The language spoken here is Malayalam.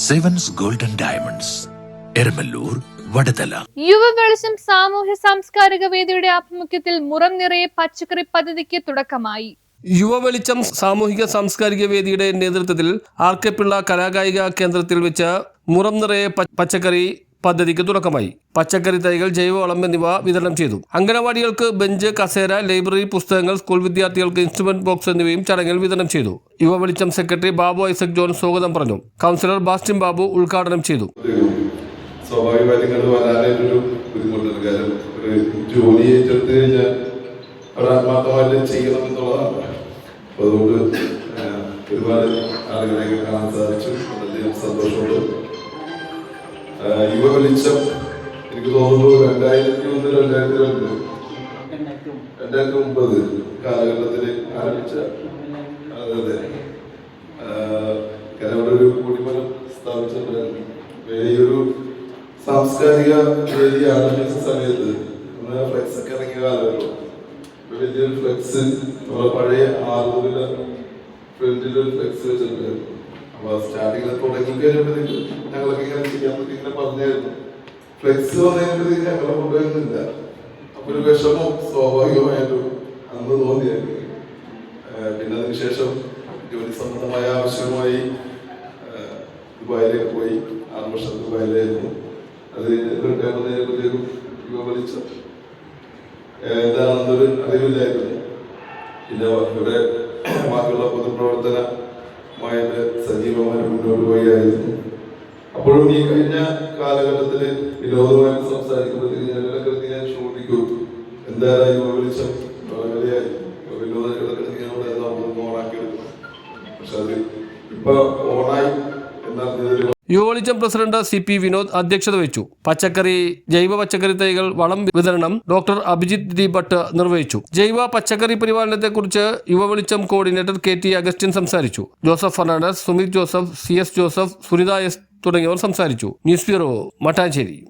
Sevens golden diamonds, Eramallur, Vadathala. Yuvavelicham സാമൂഹ്യ സാംസ്കാരിക വേദിയുടെ ആഭിമുഖ്യത്തിൽ മുറം നിറയെ പച്ചക്കറി പദ്ധതിക്ക് തുടക്കമായി. യുവവെളിച്ചം സാമൂഹിക സാംസ്കാരിക വേദിയുടെ നേതൃത്വത്തിൽ ആർ.കെ. പിള്ള കലാകായിക കേന്ദ്രത്തിൽ വെച്ച് മുറം നിറയെ പച്ചക്കറി പദ്ധതിക്ക് തുടക്കമായി. പച്ചക്കറി തൈകൾ, ജൈവവളം എന്നിവ വിതരണം ചെയ്തു. അംഗനവാടികൾക്ക് ബെഞ്ച്, കസേര, ലൈബ്രറി, പുസ്തകങ്ങൾ, സ്കൂൾ വിദ്യാർത്ഥികൾക്ക് ഇൻസ്ട്രുമെന്റ് ബോക്സ് എന്നിവയും ചടങ്ങിൽ വിതരണം ചെയ്തു. യുവവെളിച്ചം സെക്രട്ടറി ബാബു ഐസക് ജോൺ സ്വാഗതം പറഞ്ഞു. കൗൺസിലർ ബാസ്റ്റിൻ ബാബു ഉദ്ഘാടനം ചെയ്തു. സ്വാഭാവികമായിട്ട് ഇങ്ങനെ വരാനായിട്ടൊരു ബുദ്ധിമുട്ടുണ്ട്. കാരണം ഒരു ജോലി ഏറ്റെടുത്ത് കഴിഞ്ഞാൽ അവർ ആത്മാർത്ഥമായിട്ട് ചെയ്യണം എന്നുള്ളതാണ്. അപ്പോൾ അതുകൊണ്ട് ഒരുപാട് ആളുകളെയൊക്കെ കാണാൻ സാധിച്ചു. വളരെയധികം സന്തോഷമുണ്ട്. യുവവെളിച്ചം എനിക്ക് തോന്നുന്നു 2001-2002 2009 കാലഘട്ടത്തിൽ ആരംഭിച്ച അതെ കാരണം അവിടെ ഒരു കൊടിമരം സ്ഥാപിച്ചിട്ടുണ്ടായിരുന്നു. വലിയൊരു സാംസ്കാരിക വേദി ആരംഭിച്ച സമയത്ത് ഫ്ലെക്സ് ഒക്കെ ഇറങ്ങിയ കാലമല്ലോ. വലിയൊരു ഫ്ലെക്സ് നമ്മുടെ പഴയ ആറുമുഖിലെ ഫ്രണ്ടിലൊരു ഫ്ലെക്സ് വെച്ചിട്ടുണ്ടായിരുന്നു. അപ്പൊ സ്റ്റാർട്ടിങ്ങിൽ തുടങ്ങി കഴിയുമ്പോഴത്തേക്ക് ഞങ്ങളൊക്കെ ഇങ്ങനെ ചെയ്യാൻ ഇങ്ങനെ പറഞ്ഞായിരുന്നു. ഫ്ലെക്സ് വന്നതിന് ഞങ്ങളെ കൊണ്ടുവരുന്നില്ല. അപ്പൊ ഒരു വിഷമം സ്വാഭാവികമായിട്ടും അന്ന് തോന്നിയായിരുന്നു. പിന്നെ അതിനുശേഷം ജോലി സംബന്ധമായ ആവശ്യമായി ദുബായിലേക്ക് പോയി. 6 വർഷം ദുബായിലായിരുന്നു. അത് കഴിഞ്ഞപ്പോഴത്തേക്കും യുവവെളിച്ചം എന്താണെന്നൊരു അറിവില്ലായിരുന്നു. പിന്നെ ഇവിടെ ബാക്കിയുള്ള പൊതുപ്രവർത്തനമായിട്ട് സജീവമായി മുന്നോട്ട് പോയായിരുന്നു. അപ്പോഴും ഈ കഴിഞ്ഞ കാലഘട്ടത്തിൽ വിനോദമായിട്ട് സംസാരിക്കുമ്പോഴത്തേക്ക് ഞാൻ ചോദിക്കും, എന്തായാലും യുവവെളിച്ചം വിലയായി വിനോദ ഇടക്കിടക്കിനോട് ഓണാക്കി എടുക്കും. പക്ഷെ അത് ഇപ്പൊ ഓണായി എന്നറിഞ്ഞതിൽ യുവവെളിച്ചം പ്രസിഡന്റ് CP വിനോദ് അധ്യക്ഷത വഹിച്ചു. ജൈവ പച്ചക്കറി തൈകൾ വളം വിതരണം ഡോക്ടർ അഭിജിത്ത് D. ഭട്ട് നിർവഹിച്ചു. ജൈവ പച്ചക്കറി പരിപാലനത്തെക്കുറിച്ച് യുവവെളിച്ചം കോർഡിനേറ്റർ KT അഗസ്റ്റിൻ സംസാരിച്ചു. ജോസഫ് ഫെർണാണ്ടസ്, സുമിത് ജോസഫ്, CS ജോസഫ്, സുനിത S തുടങ്ങിയവർ സംസാരിച്ചു. News bureau, Mattancherry.